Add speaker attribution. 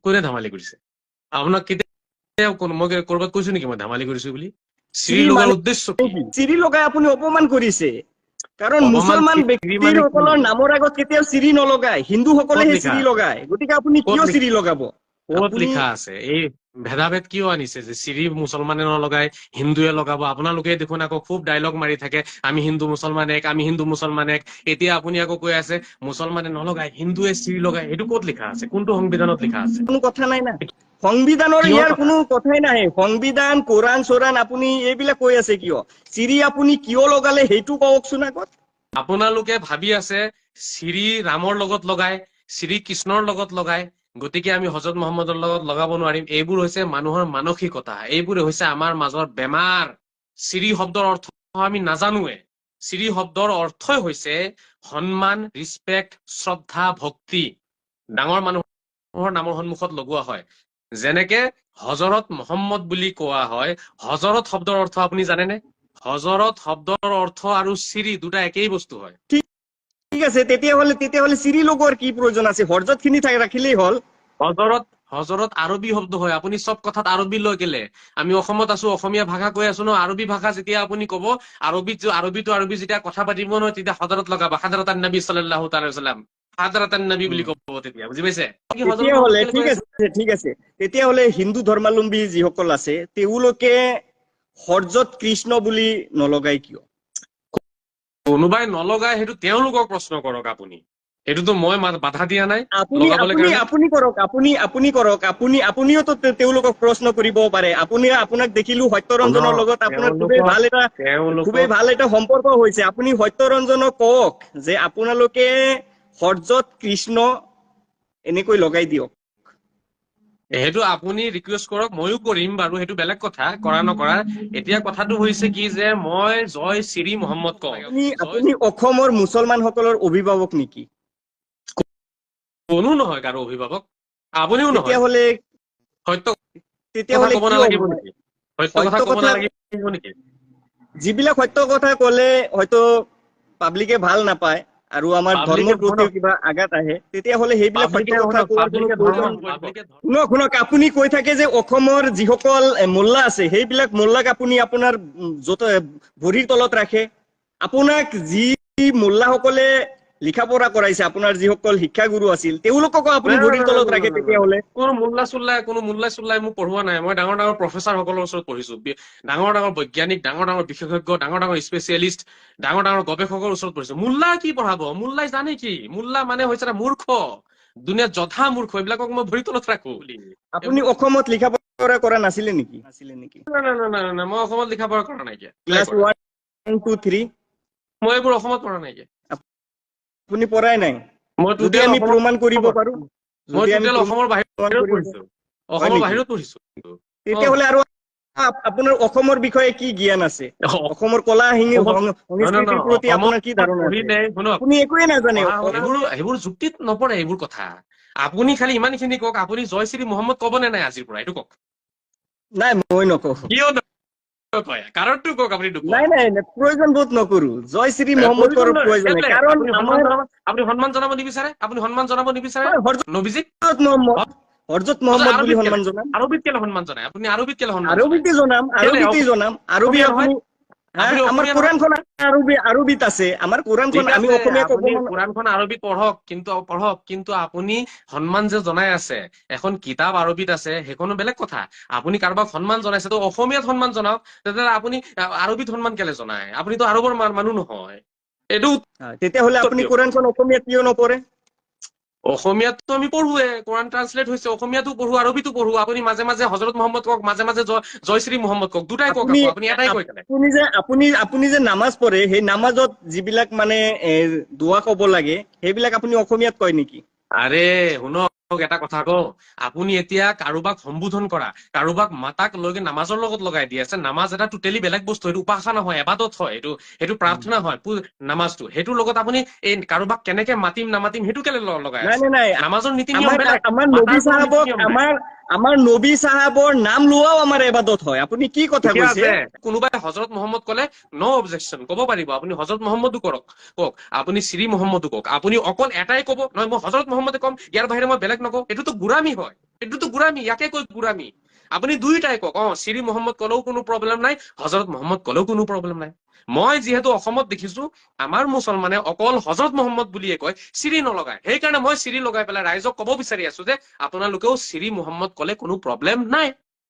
Speaker 1: কোনে ধেমালি কৰিছে আপোনাক কেতিয়া মই কৰবাত কৈছো নেকি মই ধেমালি কৰিছো বুলি চিৰি লগাৰ উদ্দেশ্য কি
Speaker 2: চিৰি লগাই আপুনি অপমান কৰিছে কাৰণ
Speaker 1: অপমান
Speaker 2: মুছলমান
Speaker 1: চিৰি মানে কি
Speaker 2: ব্যক্তিসকলৰ নামৰ আগত কেতিয়াও চিৰি নলগায় হিন্দুসকলেহে
Speaker 1: লিখা
Speaker 2: চিৰি
Speaker 1: আছে
Speaker 2: লগায় গতিকে আপুনি
Speaker 1: ক'ত
Speaker 2: কিয়
Speaker 1: লিখা
Speaker 2: চিৰি লগাব
Speaker 1: ক'ত
Speaker 2: আপুনি
Speaker 1: লিখা আছে এই ভেদাভেদ কিয় আনিছে যে চিৰি মুছলমানে নলগাই হিন্দুৱে লগাব আপোনালোকে দেখোন আকৌ খুব ডায়লগ মাৰি থাকে আমি হিন্দু মুছলমান এক আমি হিন্দু মুছলমান এক এতিয়া আপুনি আকৌ কৈ আছে মুছলমানে নলগাই হিন্দুৱে চিৰি লগাই এইটো ক'ত লিখা আছে কোনটো সংবিধানত লিখা আছে
Speaker 2: কোনো কথা নাই না সংবিধানৰ
Speaker 1: কিহৰ
Speaker 2: ইয়াৰ
Speaker 1: কথা
Speaker 2: কোনো কথাই নাহে সংবিধান কোৰাণ চোৰাণ আপুনি এইবিলাক কৈ আছে কিয় চিৰি আপুনি কিয় লগালে সেইটো কওকচোন আগত
Speaker 1: আপোনালোকে ভাবি আছে শ্ৰী ৰামৰ লগত লগাই শ্ৰী কৃষ্ণৰ লগত লগাই গতিকে আমি হজৰত মহম্মদৰ লগত লগাব নোৱাৰিম এইবোৰ হৈছে মানুহৰ মানসিকতা এইবোৰ হৈছে আমাৰ মাজৰ বেমাৰ শ্ৰী শব্দৰ অৰ্থ আমি নাজানোৱে শ্ৰী শব্দৰ অৰ্থই হৈছে সন্মান ৰিসপেক্ট শ্ৰদ্ধা ভক্তি ডাঙৰ মানুহৰ নামৰ সন্মুখত লগোৱা হয় যেনেকে হজৰত মহম্মদ বুলি কোৱা হয় হজৰত শব্দৰ অৰ্থ আপুনি জানেনে হজৰত শব্দৰ অৰ্থ আৰু শ্ৰী দুটা একেই বস্তু হয়
Speaker 2: ঠিক আছে তেতিয়াহলে চিৰি লগোৱাৰ কি প্ৰয়োজন আছে হৰজত খিনি ৰাখিলেই হ'ল
Speaker 1: হজৰত হজৰত আৰবী শব্দ হয় আপুনি চব কথাত আৰবী লৈ গেলে আমি অসমত আছো অসমীয়া ভাষা কৈ আছো ন আৰবী ভাষা যেতিয়া আপুনি কব আৰবী যেতিয়া কথা পাতিব নহয় তেতিয়া হজৰত লগাব হাজৰাতান নবী সাল্লাল্লাহু তাআলা ওয়াসাল্লাম হাজৰাতান নবী বুলি কব তেতিয়া বুজি পাইছে কি হজৰত মহম্মদ
Speaker 2: তেতিয়াহলে
Speaker 1: কেলে কৈ আছে
Speaker 2: ঠিক আছে তেতিয়াহলে হিন্দু ধৰ্মাৱলম্বী যিসকল আছে তেওঁলোকে হৰজত কৃষ্ণ বুলি নলগাই কিয়
Speaker 1: কোনোবাই নলগাই সেইটো তেওঁলোকক প্ৰশ্ন কৰক আপুনি সেইটোতো মই বাধা দিয়া নাই
Speaker 2: আপুনি
Speaker 1: লগাবলৈ
Speaker 2: আপুনি
Speaker 1: কাৰণে
Speaker 2: আপুনি কৰক আপুনিওতো তেওঁলোকক প্ৰশ্ন কৰিব পাৰে আপোনাক দেখিলো সত্যৰঞ্জনৰ
Speaker 1: শুনক
Speaker 2: লগত আপোনাৰ খুবেই
Speaker 1: তেওঁলোকক
Speaker 2: ভাল এটা সম্পৰ্ক হৈছে আপুনি সত্যৰঞ্জনক কওক যে আপোনালোকে হৰজত কৃষ্ণ এনেকৈ লগাই দিয়ক
Speaker 1: সেইটো আপুনি ৰিকুৱেষ্ট কৰক ময়ো কৰিম বাৰু সেইটো বেলেগ কথা কৰা নকৰা এতিয়া কথাটো হৈছে কি যে মই জয় শ্ৰী মহম্মদ কওঁ
Speaker 2: আপুনি অসমৰ মুছলমান সকলৰ অভিভাৱক নেকি
Speaker 1: কোনো নহয় কাৰো অভিভাৱক আপুনিও নহয়
Speaker 2: তেতিয়াহলে
Speaker 1: সত্য কথা
Speaker 2: তেতিয়াহলে
Speaker 1: কব
Speaker 2: কিয়
Speaker 1: নালাগিব নেকি সত্য কথা কব নালাগিব নেকি
Speaker 2: যিবিলাক সত্য কথা কলে হয়তো পাব্লিকে ভাল নাপায় আৰু আমাৰ
Speaker 1: পাব্লিকে
Speaker 2: ধৰ্মৰ প্ৰতিও কিবা আঘাত আহে তেতিয়াহলে সেইবিলাক সত্য
Speaker 1: পাব্লিকে
Speaker 2: কথা কোৱাৰ কোনো
Speaker 1: পাব্লিকে ধৰ্ম
Speaker 2: প্ৰয়োজন
Speaker 1: পাব্লিকে
Speaker 2: শুনক আপুনি কৈ থাকে যে অসমৰ যিসকল মোল্লা আছে সেইবিলাক মোল্লাক আপুনি আপোনাৰ য'ত ভৰিৰ তলত ৰাখে আপোনাক যি মোল্লাসকলে লিখা পঢ়া কৰাইছে আপোনাৰ যিসকল শিক্ষাগুৰু আছিল তেওঁলোককো আপুনি ভৰিৰ তলত ৰাখে তেতিয়াহলে
Speaker 1: কোনো মোল্লা চুল্লাই মোক পঢ়োৱা নাই মই ডাঙৰ ডাঙৰ প্ৰফেচাৰ সকলৰ ওচৰত পঢ়িছো ডাঙৰ ডাঙৰ বৈজ্ঞানিক ডাঙৰ ডাঙৰ বিশেষজ্ঞ ডাঙৰ ডাঙৰ স্পেচিয়েলিষ্ট ডাঙৰ ডাঙৰ গৱেষকৰ ওচৰত পঢ়িছো মোল্লা কি পঢ়াব মোল্লাই জানে কি মোল্লা মানে হৈছে এটা মূৰ্খ দুনিয়াত যথা মূৰ্খ এইবিলাকক মই ভৰি তলত ৰাখো
Speaker 2: আপুনি অসমত লিখা পঢ়া কৰা নাছিলে নেকি
Speaker 1: নাই মই অসমত লিখা পঢ়া কৰা নাইকিয়া
Speaker 2: ক্লাছ 1 2 3
Speaker 1: মই এইবোৰ অসমত পঢ়া নাইকিয়া
Speaker 2: আপুনি পঢ়াই নাই
Speaker 1: মই
Speaker 2: যদি
Speaker 1: টোটেল
Speaker 2: আমি প্ৰমাণ কৰিব পাৰো
Speaker 1: মই
Speaker 2: যদি আমি
Speaker 1: টোটেল অসমৰ
Speaker 2: প্ৰমাণ
Speaker 1: বাহিৰত
Speaker 2: কৰিব
Speaker 1: পঢ়িছো
Speaker 2: হয়
Speaker 1: অসমৰ
Speaker 2: নেকি
Speaker 1: বাহিৰত পঢ়িছো
Speaker 2: তেতিয়াহলে আৰু আপোনাৰ অসমৰ বিষয়ে কি জ্ঞান আছে অসমৰ কলা সংস্কৃতিৰ প্ৰতি আপোনাৰ কি ধাৰণা আছে
Speaker 1: পঢ়িলে শুনক
Speaker 2: আপুনি একোৱে নাজানে
Speaker 1: এইবোৰ যুক্তিত নপৰে এইবোৰ কথা আপুনি খালি ইমানখিনি কওক আপুনি জয় শ্ৰী মহম্মদ কব নে নাই আজিৰ পৰা এইটো কওক
Speaker 2: নাই মই নকওঁ
Speaker 1: কিয় নকয় কাৰণটো কওক আপুনি
Speaker 2: নাই প্ৰয়োজন বোধ নকৰো জয় শ্ৰী মহম্মদ কৰাৰ প্ৰয়োজন নাই কাৰণ
Speaker 1: আপুনি সন্মান জনাব নিবিচাৰে আপুনি সন্মান জনাব নিবিচাৰে নবীজিক
Speaker 2: হৰজত মহম্মদ বুলি
Speaker 1: আৰবীত
Speaker 2: সন্মান জনাম
Speaker 1: আৰবীত কেলে সন্মান জনায় আপুনি আৰবীত কেলে সন্মান জনায়
Speaker 2: আৰবীতে জনাম আৰবী আপুনি
Speaker 1: আপুনি
Speaker 2: আমাৰ
Speaker 1: অসমীয়া নহয়
Speaker 2: কোৰাণখন আৰবীত আছে আমাৰ কোৰাণখন
Speaker 1: ঠিক
Speaker 2: আমি
Speaker 1: আছে
Speaker 2: অসমীয়া ক'ব
Speaker 1: আপুনি কোৰাণখন আৰবীত পঢ়ক কিন্তু আপুনি সন্মান যে জনাই আছে এখন কিতাপ আৰবীত আছে সেইখনো বেলেগ কথা আপুনি কাৰোবাক সন্মান জনাইছে তো অসমীয়াত সন্মান জনাওক তেতিয়াহ'লে আপুনি আৰবীত সন্মান কেলে জনায় আপুনিতো আৰবৰ মানুহ নহয় এইটো
Speaker 2: তেতিয়াহ'লে আপুনি কোৰাণখন অসমীয়াত কিয় নপঢ়ে
Speaker 1: অসমীয়াতো আমি পঢ়োৱে কোৰাণ ট্ৰান্সলেট হৈছে অসমীয়াতো পঢ়ো আৰবীতো পঢ়ো আপুনি মাজে মাজে হজৰত মহম্মদ কওক মাজে মাজে জয় শ্ৰী মহম্মদ কওক দুটাই কওক আপুনি এটাই কৈ কেনে
Speaker 2: আপুনি যে নামাজ পঢ়ে সেই নামাজত যিবিলাক মানে দোৱা কব লাগে সেইবিলাক আপুনি অসমীয়াত কয় নেকি
Speaker 1: আৰে শুনক এটা কথা কওঁ আপুনি এতিয়া কাৰোবাক সম্বোধন কৰা কাৰোবাক মাতাক লৈ নামাজৰ লগত লগাই দি আছে নামাজ এটা টোটেলি বেলেগ বস্তু সেইটো উপাসনা নহয় এবাদত হয় সেইটো প্ৰাৰ্থনা হয় নামাজটো সেইটোৰ লগত আপুনি এই কাৰোবাক কেনেকে মাতিম নামাতিম সেইটো কেলে লগাই আছে
Speaker 2: নাই
Speaker 1: নামাজৰ নীতি নিয়ম বেলেগ
Speaker 2: আমাৰ নবী চাহাবক আমাৰ নবী সাহাবৰ নাম লোৱাও আমাৰ ইবাদত হয়। আপুনি কি কথা
Speaker 1: ঠিকে
Speaker 2: কৈছে?
Speaker 1: আছে, কোনোবাই হজৰত মহম্মদ কলে ন অবজেকশ্যন, ক'ব পাৰিব আপুনি হজৰত মহম্মদো কওক, আপুনি শ্ৰী মহম্মদো কওক, আপুনি অকল এটাই ক'ব নহয় মই হজৰত মহম্মদে কম, ইয়াৰ বাহিৰে মই বেলেগ নকওঁ, এইটোতো গুৰামী হয়, এইটোতো গুৰামী, ইয়াকে কৈ গুৰামী। আপুনি দুইটাই কওক, শ্ৰী মহম্মদ কলেও কোনো প্ৰব্লেম নাই, হজৰত মহম্মদ কলেও কোনো প্ৰব্লেম নাই। মই যিহেতু অসমত দেখিছো আমাৰ মুছলমানে অকল হজৰত মহম্মদ বুলিয়ে কয়, শ্ৰী নলগায়। সেইকাৰণে মই শ্ৰী লগাই পেলাই ৰাইজক ক'ব বিচাৰি আছো যে আপোনালোকেও শ্ৰী মহম্মদ কলে কোনো প্ৰব্লেম নাই।